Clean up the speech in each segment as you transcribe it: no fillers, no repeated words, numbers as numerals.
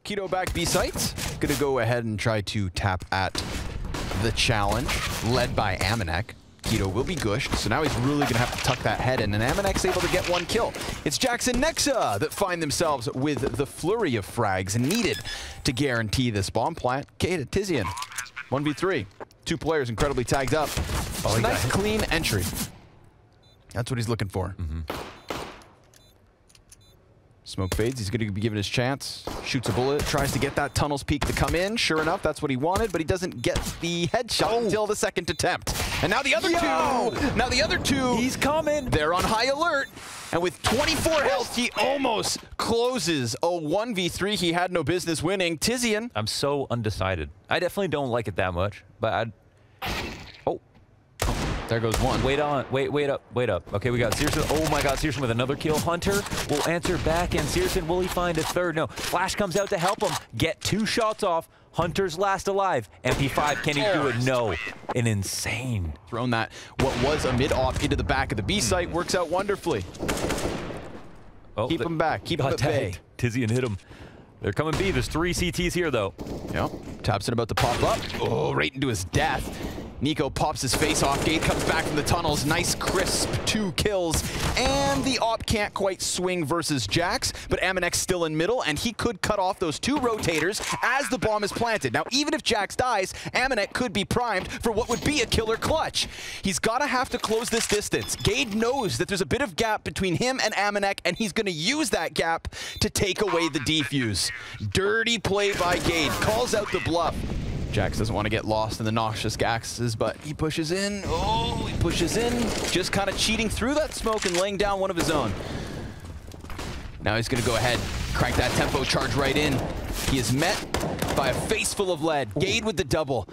Keto back B sites. Gonna go ahead and try to tap at the challenge, led by Amanek. Keto will be gushed, so now he's really gonna have to tuck that head in, and Amanek's able to get one kill. It's Jax and Nexa that find themselves with the flurry of frags needed to guarantee this bomb plant. Kate, Tizian, 1v3. 2 players incredibly tagged up. Oh, nice clean entry. That's what he's looking for. Smoke fades, he's gonna be given his chance. Shoots a bullet, tries to get that tunnel's peak to come in. Sure enough, that's what he wanted, but he doesn't get the headshot until the second attempt. And now the other two, he's coming. They're on high alert. And with 24 health, he almost closes a 1v3 he had no business winning. Tizian. I'm so undecided. I definitely don't like it that much, but oh. There goes one. Wait up. Okay, we got Searson. Oh my God, Searson with another kill. Hunter will answer back, and Searson, will he find a third? No, Flash comes out to help him. Get 2 shots off. Hunter's last alive. MP5, can he do it? No. An insane. Thrown that, what was a mid-op into the back of the B site, works out wonderfully. Oh, keep him back, keep him at bay. Tizian hit him. They're coming B. There's 3 CTs here, though. Yep. tabseN about to pop up. Oh, right into his death. NiKo pops his face off. Gade comes back from the tunnels. Nice, crisp 2 kills. And the op can't quite swing versus Jax, but Amanek's still in middle, and he could cut off those 2 rotators as the bomb is planted. Now, even if Jax dies, Amanek could be primed for what would be a killer clutch. He's gotta have to close this distance. Gade knows that there's a bit of gap between him and Amanek, and he's gonna use that gap to take away the defuse. Dirty play by Gade. Calls out the bluff. Jax doesn't want to get lost in the noxious gases, but he pushes in. Oh, he pushes in. Just kind of cheating through that smoke and laying down one of his own. Now he's going to go ahead, crank that tempo charge right in. He is met by a face full of lead. Gade with the double.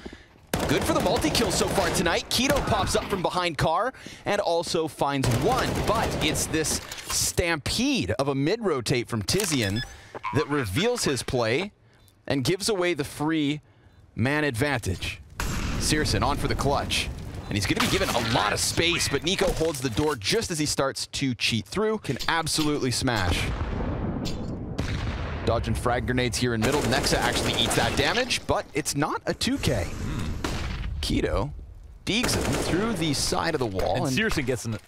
Good for the multi-kill so far tonight. Keto pops up from behind Car and also finds 1, but it's this stampede of a mid-rotate from Tizian that reveals his play and gives away the free man advantage. Searson on for the clutch. And he's going to be given a lot of space, but NiKo holds the door just as he starts to cheat through. Can absolutely smash. Dodging frag grenades here in middle. Nexa actually eats that damage, but it's not a 2K. Keto deegs him through the side of the wall. And Searson gets in the...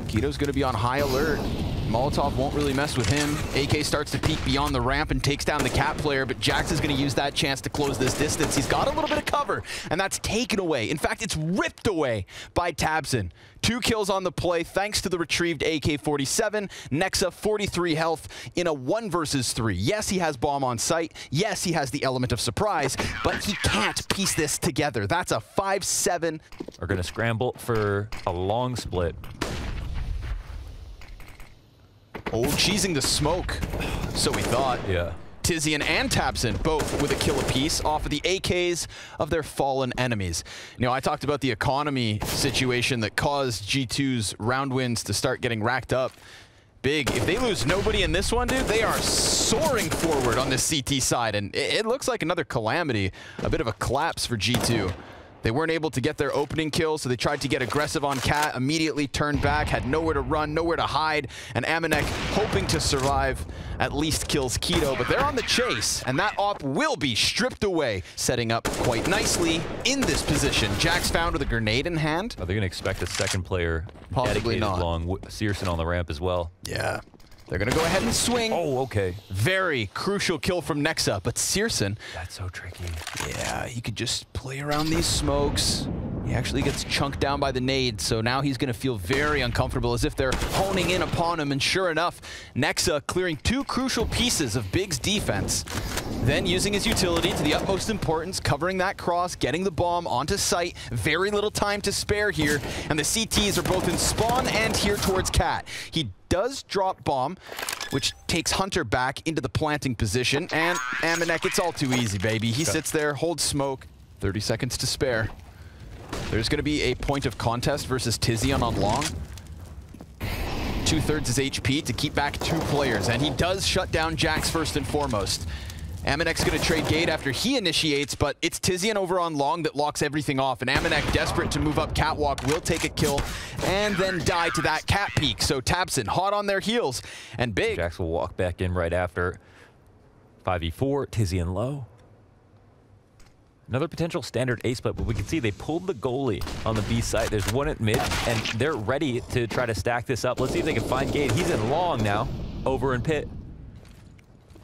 Keto's going to be on high alert. Molotov won't really mess with him. AK starts to peek beyond the ramp and takes down the Cat player, but Jax is going to use that chance to close this distance. He's got a little bit of cover, and that's taken away. In fact, it's ripped away by tabseN. 2 kills on the play thanks to the retrieved AK-47. Nexa, 43 health in a 1 versus 3. Yes, he has bomb on site. Yes, he has the element of surprise, but he can't piece this together. That's a 5-7. Are going to scramble for a long split. Oh, cheesing the smoke. So we thought. Yeah. Tizian and tabseN both with a kill apiece off of the AKs of their fallen enemies. You know, I talked about the economy situation that caused G2's round wins to start getting racked up big. If they lose nobody in this one, dude, they are soaring forward on this CT side, and it looks like another calamity, a bit of a collapse for G2. They weren't able to get their opening kill, so they tried to get aggressive on Cat, immediately turned back, had nowhere to run, nowhere to hide, and Amanek, hoping to survive, at least kills Keto, but they're on the chase, and that op will be stripped away, setting up quite nicely in this position. Jax found with a grenade in hand. Are they going to expect a second player Possibly not. Along Searson on the ramp as well? Yeah. They're going to go ahead and swing. Oh, okay. Very crucial kill from Nexa, but Searson... That's so tricky. Yeah, he could just play around these smokes. He actually gets chunked down by the nade, so now he's going to feel very uncomfortable, as if they're honing in upon him, and sure enough, Nexa clearing 2 crucial pieces of Big's defense, then using his utility to the utmost importance, covering that cross, getting the bomb onto site, very little time to spare here, and the CTs are both in spawn and here towards Cat. He does drop bomb, which takes Hunter back into the planting position, and Amanek, it's all too easy, baby. He sits there, holds smoke, 30 seconds to spare. There's going to be a point of contest versus Tizian on long. 2/3 his HP to keep back 2 players, and he does shut down Jax first and foremost. Amanek's going to trade Gade after he initiates, but it's Tizian over on long that locks everything off, and Amanek, desperate to move up Catwalk, will take a kill and then die to that Cat peak. So tabseN hot on their heels, and Big. Jax will walk back in right after. 5v4, Tizian low. Another potential standard A split, but we can see they pulled the goalie on the B side. There's one at mid, and they're ready to try to stack this up. Let's see if they can find Gade. He's in long now, over in pit.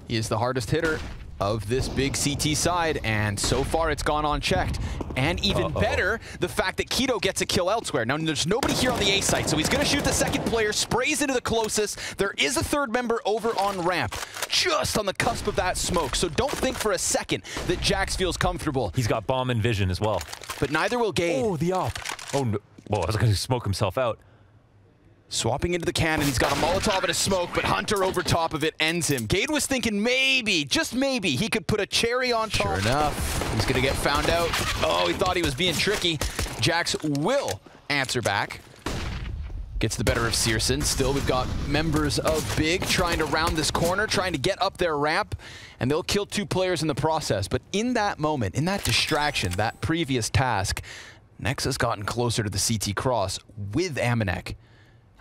He is the hardest hitter of this big CT side, and so far it's gone unchecked. And even better, the fact that Keto gets a kill elsewhere. Now, there's nobody here on the A site, so he's going to shoot the second player, sprays into the closest. There is a third member over on ramp, just on the cusp of that smoke. So don't think for a second that Jax feels comfortable. He's got bomb and vision as well. But neither will Gade. Oh, the op. Oh, no. Well, I was going to smoke himself out. Swapping into the cannon, he's got a Molotov and a smoke, but Hunter over top of it ends him. Gade was thinking maybe, just maybe, he could put a cherry on top. Sure enough, he's gonna get found out. Oh, he thought he was being tricky. Jax will answer back. Gets the better of Searson. Still, we've got members of Big trying to round this corner, trying to get up their ramp, and they'll kill 2 players in the process. But in that moment, in that distraction, that previous task, Nexa's gotten closer to the CT cross with Amanek.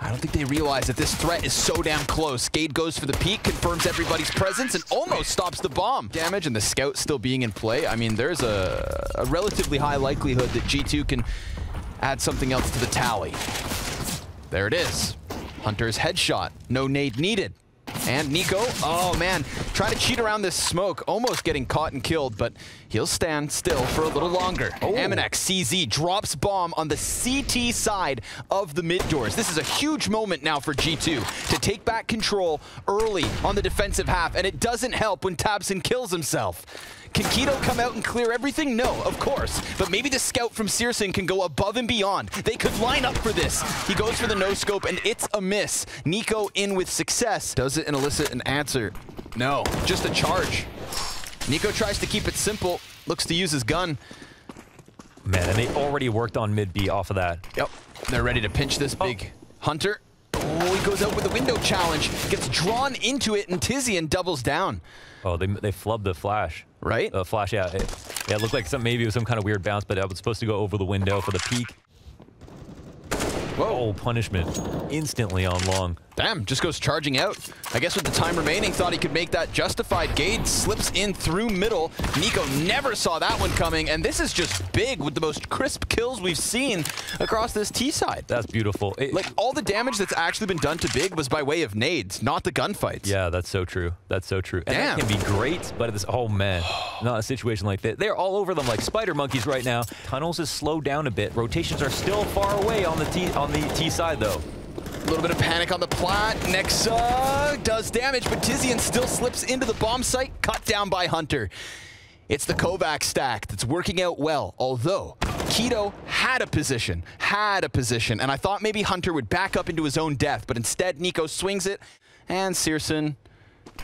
I don't think they realize that this threat is so damn close. Gade goes for the peek, confirms everybody's presence, and almost stops the bomb. Damage and the scout still being in play. I mean, there's a relatively high likelihood that G2 can add something else to the tally. There it is. Hunter's headshot. No nade needed. And Nico, oh man, trying to cheat around this smoke, almost getting caught and killed, but he'll stand still for a little longer. Amanek, CZ, drops bomb on the CT side of the mid doors. This is a huge moment now for G2 to take back control early on the defensive half, and it doesn't help when tabseN kills himself. Can Keto come out and clear everything? No, of course. But maybe the scout from Searson can go above and beyond. They could line up for this. He goes for the no-scope, and it's a miss. Nico in with success. Does it and elicit an answer? No, just a charge. Nico tries to keep it simple. Looks to use his gun. Man, and they already worked on mid-B off of that. Yep, they're ready to pinch this big Hunter. Oh, he goes out with a window challenge. Gets drawn into it, and Tizian doubles down. Oh, they flubbed the flash. Right? Flash, yeah. It looked like maybe it was some kind of weird bounce, but it was supposed to go over the window for the peak. Whoa, punishment. Instantly on long. Damn, just goes charging out. I guess with the time remaining, thought he could make that justified. Gade slips in through middle. Nico never saw that one coming, and this is just big with the most crisp kills we've seen across this T side. That's beautiful. Like, all the damage that's actually been done to Big was by way of nades, not the gunfights. Yeah, that's so true. That's so true. And Damn. that can be great, but this, oh man, not a situation like that. They're all over them like spider monkeys right now. Tunnels is slowed down a bit. Rotations are still far away on the T side though. A little bit of panic on the plat. Nexa does damage, but Tizian still slips into the bomb site, cut down by Hunter. It's the Kovac stack that's working out well, although Keto had a position, and I thought maybe Hunter would back up into his own death, but instead Nico swings it, and Searson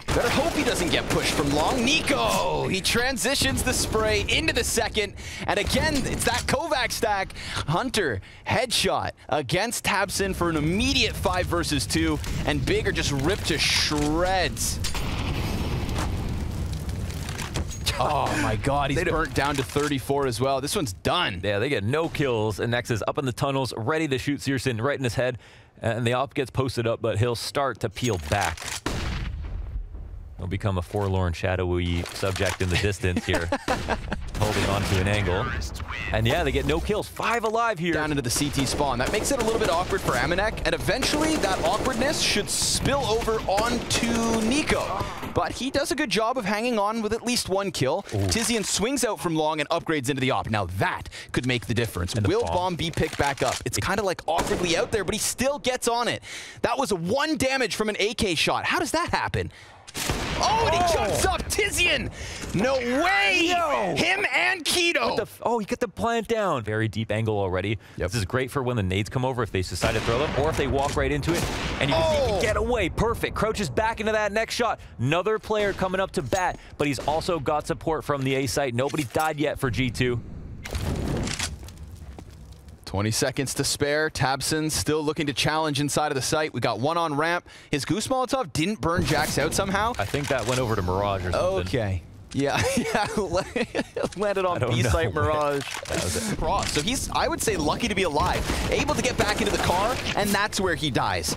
better hope he doesn't get pushed from long. Nico, he transitions the spray into the second, and again, it's that Kovac stack. Hunter, headshot against tabseN for an immediate 5 versus 2, and Big are just ripped to shreds. Oh my god, he's burnt down to 34 as well. This one's done. Yeah, they get no kills, and Nexa's up in the tunnels, ready to shoot Searson right in his head, and the op gets posted up, but he'll start to peel back. He'll become a forlorn, shadowy subject in the distance here, holding on to an angle. And yeah, they get no kills. 5 alive here. Down into the CT spawn. That makes it a little bit awkward for Amanek, and eventually that awkwardness should spill over onto Nico. But he does a good job of hanging on with at least 1 kill. Tizian swings out from long and upgrades into the op. Now that could make the difference. Will bomb be picked back up? It's kind of like awkwardly out there, but he still gets on it. That was 1 damage from an AK shot. How does that happen? Oh, and he jumps up, Tizian! No way! No. Him and Keto! Oh, he got the plant down. Very deep angle already. Yep. This is great for when the nades come over if they decide to throw them, or if they walk right into it, and you can see him get away. Perfect. Crouches back into that next shot. Another player coming up to bat, but he's also got support from the A site. Nobody's died yet for G2. 20 seconds to spare. tabseN still looking to challenge inside of the site. We got 1 on ramp. His Goose Molotov didn't burn Jax out somehow. I think that went over to Mirage or something. Okay. Yeah, landed on B-site Mirage. That was it. So he's, I would say, lucky to be alive. Able to get back into the car, and that's where he dies.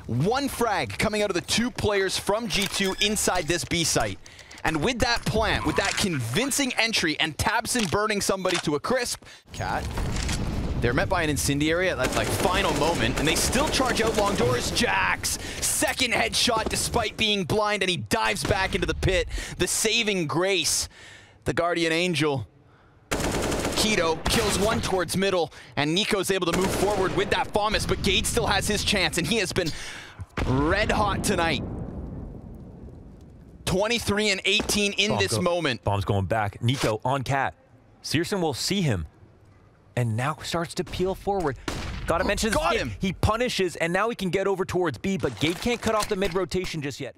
1 frag coming out of the 2 players from G2 inside this B-site. And with that plant, with that convincing entry, and tabseN burning somebody to a crisp, Cat, they're met by an incendiary at that final moment, and they still charge out long doors. Jax, second headshot despite being blind, and he dives back into the pit. The saving grace, the Guardian Angel. Keto kills one towards middle, and NiKo's able to move forward with that FAMAS, but Gade still has his chance, and he has been red hot tonight. 23 and 18 in this moment. Bomb's going back. NiKo on Cat. searson will see him, and now starts to peel forward. Gotta mention this. Got him. He punishes, and now he can get over towards B, but Gade can't cut off the mid rotation just yet.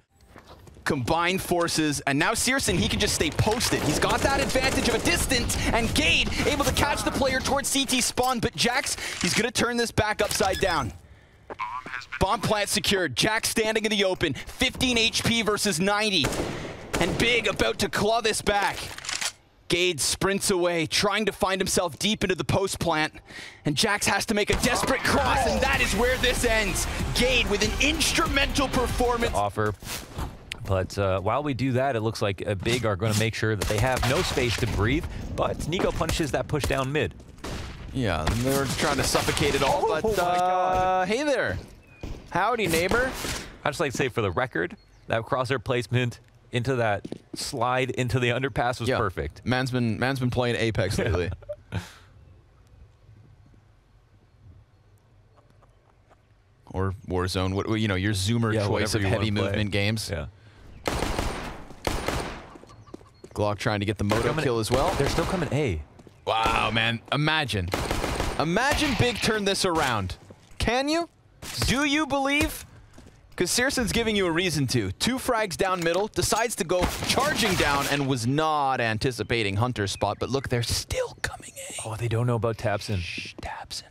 Combined forces, and now searson, he can just stay posted. He's got that advantage of a distance, and Gade able to catch the player towards CT spawn, but Jax, he's gonna turn this back upside down. Bomb plant secured. Jax standing in the open. 15 HP versus 90. And Big about to claw this back. Gade sprints away, trying to find himself deep into the post plant. And Jax has to make a desperate cross, and that is where this ends. Gade with an instrumental performance. Offer. But while we do that, it looks like Big are going to make sure that they have no space to breathe. But NiKo punishes that push down mid. Yeah, they're trying to suffocate it all, but my God. Hey there. Howdy, neighbor. I'd just like to say for the record, that crosshair placement into that slide into the underpass was perfect. Man's been playing Apex lately. Or Warzone, what, you know, your Zoomer choice of heavy movement games. Yeah. Glock trying to get the moto kill as well. They're still coming A. Wow, man. Imagine Big turn this around. Can you? Do you believe? Because searson's giving you a reason to. 2 frags down middle, decides to go charging down, and was not anticipating Hunter's spot. But look, they're still coming in. Oh, they don't know about tabseN. Shh, tabseN.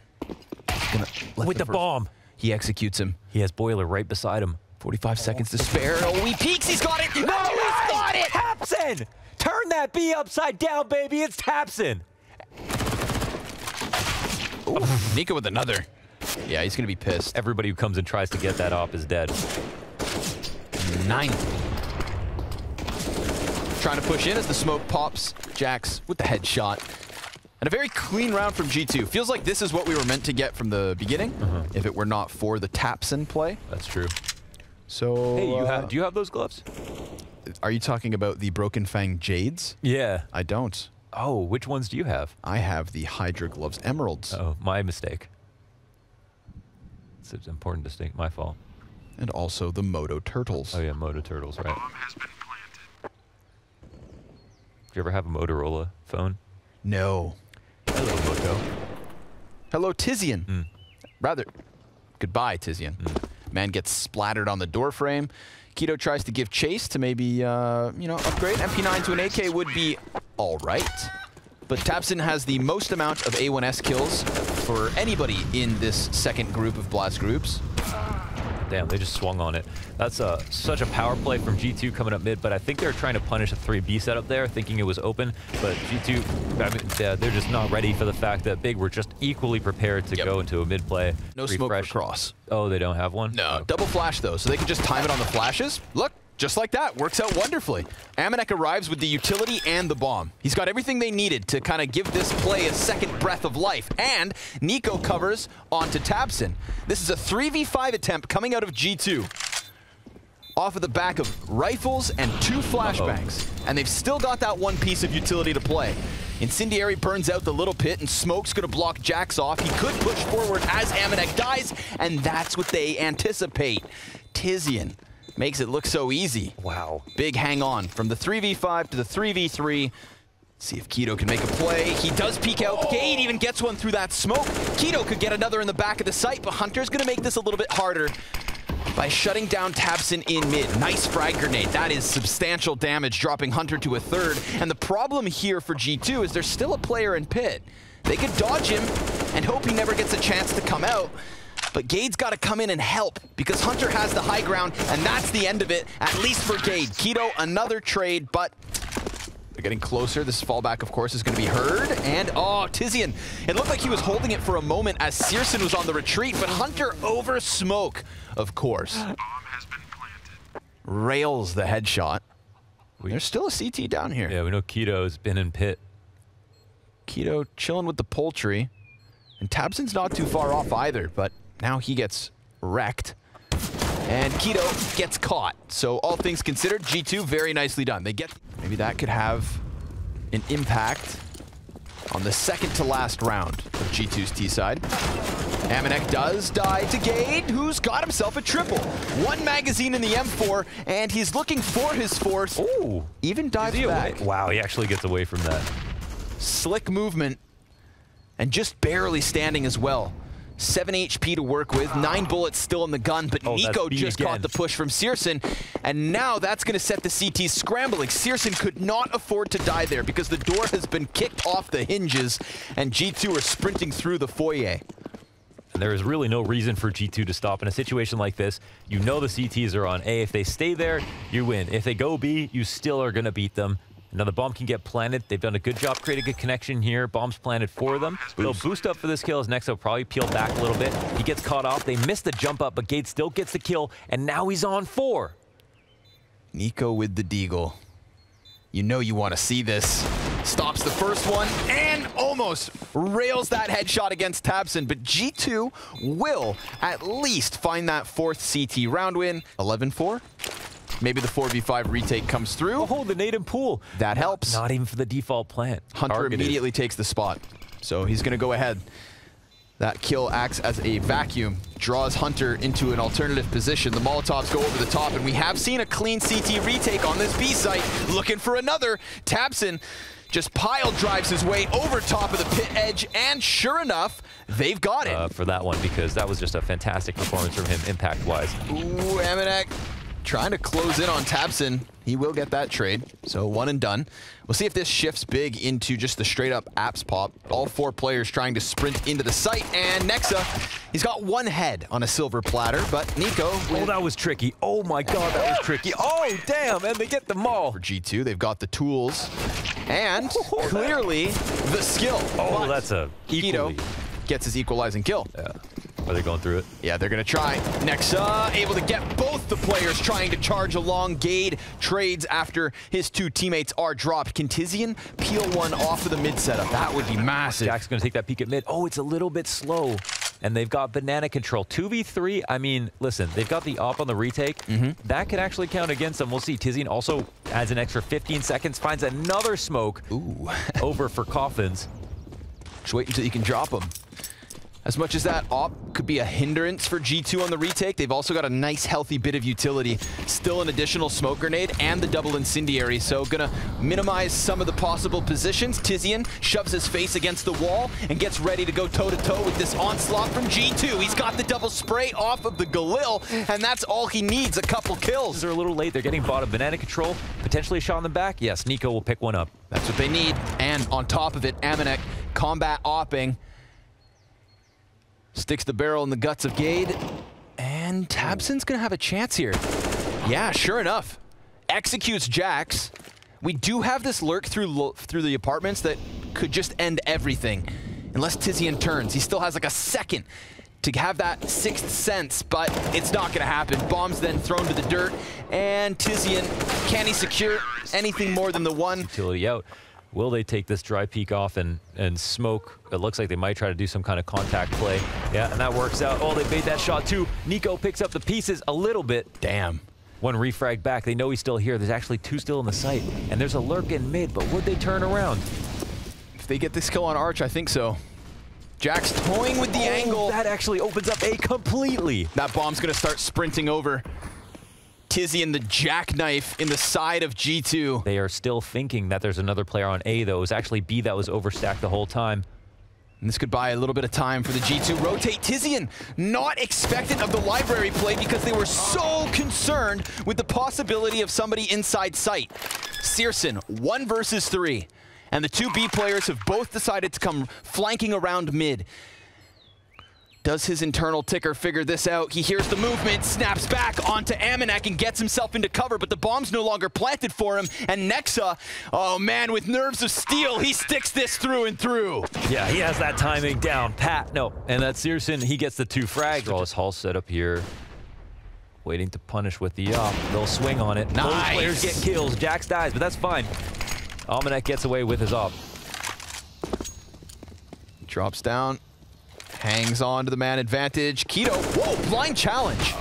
With the bomb. He executes him. He has Boiler right beside him. 45 seconds to spare. Oh, he peeks. He's got it. No, he's got it. tabseN. Turn that B upside down, baby. It's tabseN. Ooh, NiKo with another. Yeah, he's going to be pissed. Everybody who comes and tries to get that op is dead. 9. Trying to push in as the smoke pops. Jax with the headshot. And a very clean round from G2. Feels like this is what we were meant to get from the beginning, if it were not for the tabseN play. That's true. So, hey, do you have those gloves? Are you talking about the Broken Fang Jades? Yeah. I don't. Oh, which ones do you have? I have the Hydra Gloves Emeralds. Oh, my mistake. It's an important distinct. My fault. And also the Moto Turtles. Oh yeah, Moto Turtles, right. Bomb has been planted. Did you ever have a Motorola phone? No. Hello, Moto. Hello, Tizian. Rather, goodbye, Tizian. Man gets splattered on the door frame. Keto tries to give chase to maybe, you know, upgrade. MP9 to an AK would be all right. But tabseN has the most amount of A1S kills for anybody in this second group of Blast groups. Damn, they just swung on it. That's such a power play from G2 coming up mid, but I think they're trying to punish a 3B setup there, thinking it was open. But G2, I mean, they're just not ready for the fact that Big were just equally prepared to go into a mid play. No smoke for cross. Oh, they don't have one? No. Okay. Double flash, though, so they can just time it on the flashes. Look. Just like that, works out wonderfully. Amanek arrives with the utility and the bomb. He's got everything they needed to kind of give this play a second breath of life. And NiKo covers onto tabseN. This is a 3v5 attempt coming out of G2. Off of the back of rifles and 2 flashbangs. And they've still got that one piece of utility to play. Incendiary burns out the little pit, and Smoke's gonna block Jax off. He could push forward as Amanek dies, and that's what they anticipate. Tizian makes it look so easy. Wow. Big hang on from the 3v5 to the 3v3. See if Keto can make a play. He does peek out. Gade even gets one through that smoke. Keto could get another in the back of the site, but Hunter's gonna make this a little bit harder by shutting down tabseN in mid. Nice frag grenade. That is substantial damage, dropping Hunter to a 3rd. And the problem here for G2 is there's still a player in pit. They could dodge him and hope he never gets a chance to come out. But Gade's got to come in and help because Hunter has the high ground, and that's the end of it, at least for Gade. Keto, another trade, but they're getting closer. This fallback, of course, is going to be heard. And, oh, Tizian. It looked like he was holding it for a moment as searson was on the retreat, but Hunter over smoke, of course. Bomb has been planted. Rails the headshot. There's still a CT down here. Yeah, we know Keto's been in pit. Keto chilling with the poultry. And Tabson's not too far off either, but now he gets wrecked. And Keto gets caught. So all things considered, G2 very nicely done. They get, maybe that could have an impact on the second to last round of G2's T side. Amanek does die to Gade, who's got himself a triple. One magazine in the M4, and he's looking for his force. Ooh. Even dives back. Wow, he actually gets away from that. Slick movement, and just barely standing as well. 7 HP to work with, 9 bullets still in the gun, but Nico just caught the push from Searson, and now that's going to set the CT scrambling. Searson could not afford to die there because the door has been kicked off the hinges, and G2 are sprinting through the foyer. And there is really no reason for G2 to stop in a situation like this. You know the CTs are on A. If they stay there, you win. If they go B, you still are going to beat them. Now the bomb can get planted. They've done a good job creating a connection here. Bomb's planted for them. They'll boost up for this kill as Nexo probably peel back a little bit. He gets caught off. They missed the jump up, but Gade still gets the kill, and now he's on 4. Nico with the deagle. You know you want to see this. Stops the first one and almost rails that headshot against Tabson, but G2 will at least find that 4th CT round win. 11-4. Maybe the 4v5 retake comes through. Oh, the nade and pool. That helps. Not even for the default plant. Hunter immediately takes the spot. So he's going to go ahead. That kill acts as a vacuum, draws Hunter into an alternative position. The Molotovs go over the top, and we have seen a clean CT retake on this B site. Looking for another. Tabson just pile drives his way over top of the pit edge, and sure enough, they've got it. For that one, because that was just a fantastic performance from him, impact-wise. Ooh, Amanek trying to close in on Tabson. He will get that trade, so 1 and done. We'll see if this shifts big into just the straight-up apps pop. All 4 players trying to sprint into the site, and Nexa, he's got 1 head on a silver platter, but Nico... Oh, that was tricky. Oh my god, that was tricky. Oh, damn, and they get the maul. For G2, they've got the tools, and clearly the skill. Oh, but that's a Keto gets his equalizing kill. Yeah. Are they going through it? Yeah, they're going to try. Nexa able to get both the players trying to charge along. Gade trades after his 2 teammates are dropped. Can Tizian peel one off of the mid setup? That would be massive. Jack's going to take that peek at mid. Oh, it's a little bit slow. And they've got banana control. 2v3, I mean, listen, they've got the op on the retake. That could actually count against them. We'll see. Tizian also adds an extra 15 seconds, finds another smoke over for Coffins. Just wait until you can drop them. As much as that op could be a hindrance for G2 on the retake, they've also got a nice healthy bit of utility. Still an additional smoke grenade and the double incendiary, so gonna minimize some of the possible positions. Tizian shoves his face against the wall and gets ready to go toe-to-toe with this onslaught from G2. He's got the double spray off of the Galil, and that's all he needs, a couple kills. They're a little late. They're getting bottom banana control. Potentially a shot in the back. Yes, Nico will pick one up. That's what they need. And on top of it, Amanek combat opping. Sticks the barrel in the guts of Gade, and Tabson's gonna have a chance here. Yeah, sure enough. Executes Jax. We do have this lurk through the apartments that could just end everything. Unless Tizian turns. He still has like a second to have that 6th sense, but it's not gonna happen. Bombs then thrown to the dirt, and Tizian, can he secure anything more than the 1? Utility out. Will they take this dry peek off and smoke? It looks like they might try to do some kind of contact play. Yeah, and that works out. Oh, they bait that shot too. Nico picks up the pieces a little bit. Damn. 1 refrag back. They know he's still here. There's actually 2 still in the site. And there's a lurk in mid, but would they turn around? If they get this kill on Arch, I think so. Jax toying with the angle. That actually opens up A completely. That bomb's gonna start sprinting over. Tizian, the jackknife in the side of G2. They are still thinking that there's another player on A, though. It was actually B that was overstacked the whole time. And this could buy a little bit of time for the G2 rotate. Tizian not expectant of the library play because they were so concerned with the possibility of somebody inside sight. Searson, 1 versus 3. And the 2 B players have both decided to come flanking around mid. Does his internal ticker figure this out? He hears the movement, snaps back onto Amanek and gets himself into cover, but the bomb's no longer planted for him. And Nexa, oh man, with nerves of steel, he sticks this through and through. Yeah, he has that timing down. Pat, no. And that's Searson, he gets the 2 frags. All this Hall set up here. waiting to punish with the up. They'll swing on it. Nice. Both players get kills. Jax dies, but that's fine. Almanac gets away with his op. Drops down. Hangs on to the man advantage. Keto, whoa, blind challenge.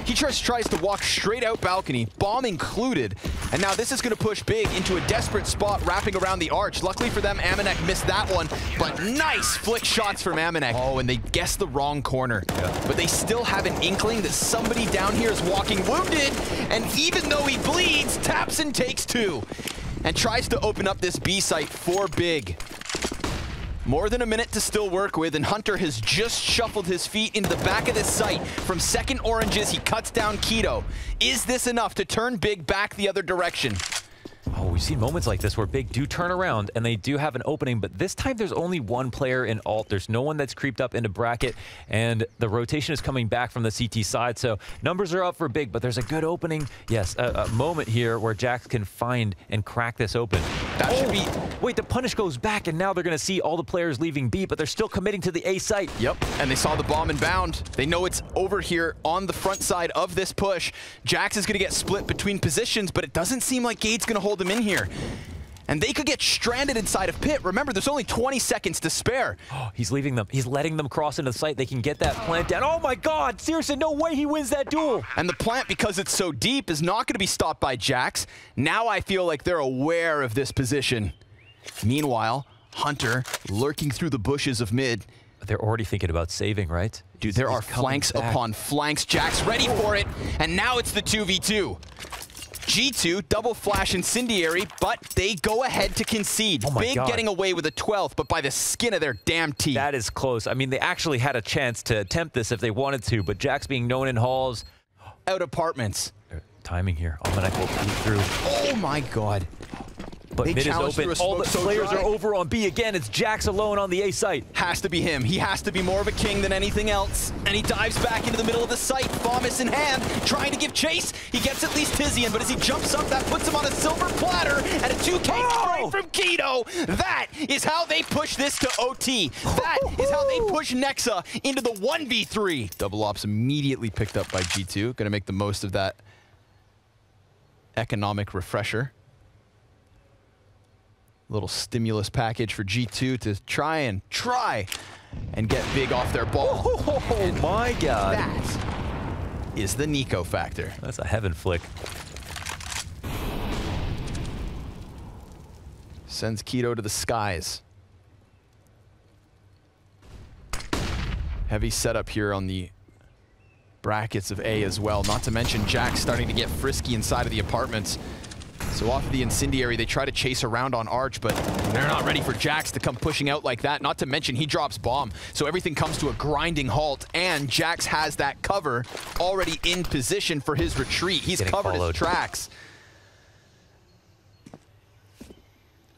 He tries to walk straight out balcony, bomb included. And now this is going to push Big into a desperate spot wrapping around the arch. Luckily for them, Amanek missed that one, but nice flick shots from Amanek. Oh, and they guessed the wrong corner. Yeah. But they still have an inkling that somebody down here is walking wounded, and even though he bleeds, taps and takes two. And tries to open up this B site for Big. More than a minute to still work with, and Hunter has just shuffled his feet into the back of this site. From second oranges, he cuts down Keto. Is this enough to turn Big back the other direction? Oh, we've seen moments like this where Big do turn around and they do have an opening, but this time there's only one player in alt. There's no one that's creeped up into bracket, and the rotation is coming back from the CT side, so numbers are up for Big, but there's a good opening. Yes, a moment here where Jax can find and crack this open. That should be... Wait, the punish goes back, and now they're going to see all the players leaving B, but they're still committing to the A site. Yep, and they saw the bomb inbound. They know it's over here on the front side of this push. Jax is going to get split between positions, but it doesn't seem like Gade's going to hold him in here. And they could get stranded inside of Pit. Remember, there's only 20 seconds to spare. Oh, he's leaving them. He's letting them cross into the site. They can get that plant down. Oh my God, Searson, no way he wins that duel. And the plant, because it's so deep, is not going to be stopped by Jax. Now I feel like they're aware of this position. Meanwhile, Hunter lurking through the bushes of mid. They're already thinking about saving, right? Dude, there are flanks upon flanks. Jax ready for it, and now it's the 2v2. G2, double flash incendiary, but they go ahead to concede. Oh Big God. Getting away with a 12th, but by the skin of their damn teeth. That is close. I mean, they actually had a chance to attempt this if they wanted to, but Jax being known in halls. Out apartments. Timing here. Almanac will peek through. Oh my God. But mid is open. All the players are over on B again. It's Jax alone on the A site. Has to be him. He has to be more of a king than anything else. And he dives back into the middle of the site, Thomas in hand, trying to give chase. He gets at least Tizian, but as he jumps up, that puts him on a silver platter and a 2K straight from Keto. That is how they push this to OT. That is how they push Nexa into the 1v3. Double ops immediately picked up by G2. Gonna make the most of that economic refresher. Little stimulus package for G2 to try and get Big off their ball. Oh my God. That is the Nico factor. That's a heaven flick. Sends Keto to the skies. Heavy setup here on the brackets of A as well. Not to mention Jax starting to get frisky inside of the apartments. So off of the incendiary, they try to chase around on Arch, but they're not ready for Jax to come pushing out like that. Not to mention he drops bomb, so everything comes to a grinding halt, and Jax has that cover already in position for his retreat. He's covered his tracks.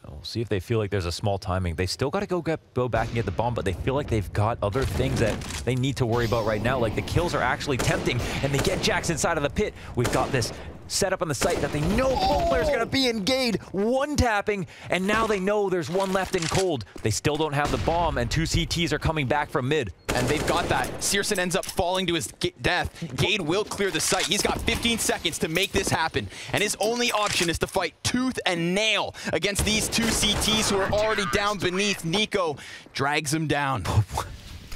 We'll see if they feel like there's a small timing. They still got to go back and get the bomb, but they feel like they've got other things that they need to worry about right now. Like the kills are actually tempting, and they get Jax inside of the pit. We've got this set up on the site that they know both players are going to be in Gade, one tapping, and now they know there's one left in cold. They still don't have the bomb, and two CTs are coming back from mid. And they've got that. Searson ends up falling to his death. Gade will clear the site. He's got 15 seconds to make this happen, and his only option is to fight tooth and nail against these two CTs who are already down beneath. Nico drags him down,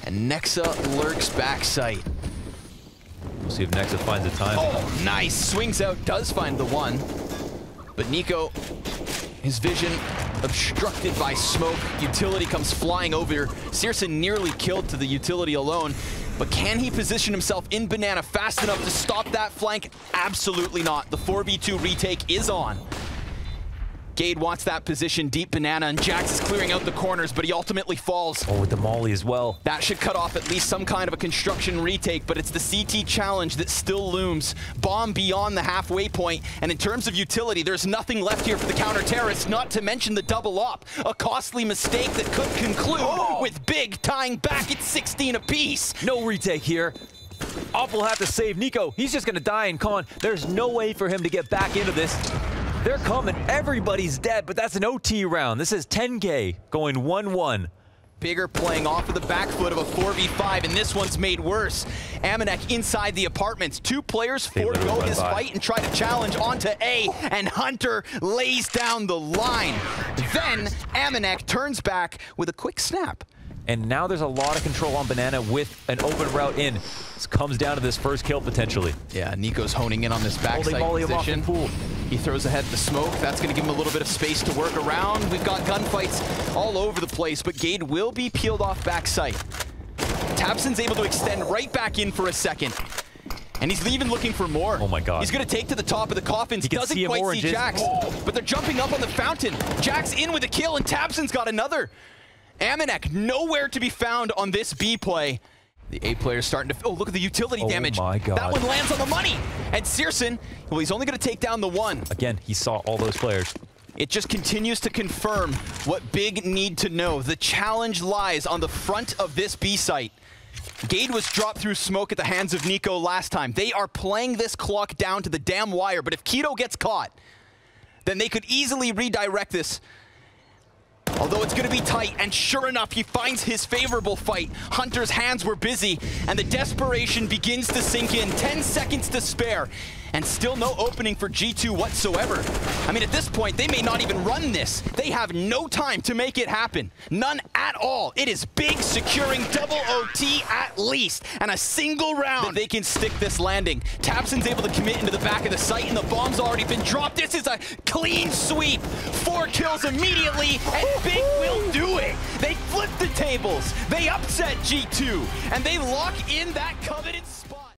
and Nexa lurks backside. We'll see if Nexa finds the time. Oh, nice. Swings out, does find the one. But Nico, his vision obstructed by smoke. Utility comes flying over. Searson nearly killed to the utility alone. But can he position himself in Banana fast enough to stop that flank? Absolutely not. The 4v2 retake is on. Gade wants that position, deep Banana, and Jax is clearing out the corners, but he ultimately falls. Oh, with the molly as well. That should cut off at least some kind of a construction retake, but it's the CT challenge that still looms. Bomb beyond the halfway point, and in terms of utility, there's nothing left here for the counter-terrorists, not to mention the double op. A costly mistake that could conclude with Big tying back at 16 apiece. No retake here. Op will have to save Nico. He's just going to die in con. There's no way for him to get back into this. They're coming. Everybody's dead, but that's an OT round. This is 10K going 1-1. Bigger playing off of the back foot of a 4v5, and this one's made worse. Amanek inside the apartments. 2 players forego his fight and try to challenge onto A, and Hunter lays down the line. Then Amanek turns back with a quick snap. And now there's a lot of control on Banana with an open route in. This comes down to this first kill potentially. Yeah, NiKo's honing in on this backside position. He throws ahead the smoke. That's going to give him a little bit of space to work around. We've got gunfights all over the place, but Gade will be peeled off backside. tabseN's able to extend right back in for a second. And he's even looking for more. Oh my god. He's going to take to the top of the coffins. Doesn't quite see Jax. But they're jumping up on the fountain. Jax in with a kill, and tabseN's got another. Amanek nowhere to be found on this B play. The A player's starting to... Oh, look at the utility damage. Oh my god. That one lands on the money. And syrsoN, well, he's only going to take down the one. Again, he saw all those players. It just continues to confirm what Big need to know. The challenge lies on the front of this B site. Gade was dropped through smoke at the hands of NiKo last time. They are playing this clock down to the damn wire, but if k1to gets caught, then they could easily redirect this. Although it's going to be tight, and sure enough, he finds his favorable fight. Hunter's hands were busy, and the desperation begins to sink in. 10 seconds to spare, and still no opening for G2 whatsoever. I mean, at this point, they may not even run this. They have no time to make it happen. None at all. It is Big securing double OT at least, and a single round that they can stick this landing. tabseN's able to commit into the back of the site, and the bomb's already been dropped. This is a clean sweep. 4 kills immediately, and Big will do it. They flip the tables. They upset G2, and they lock in that coveted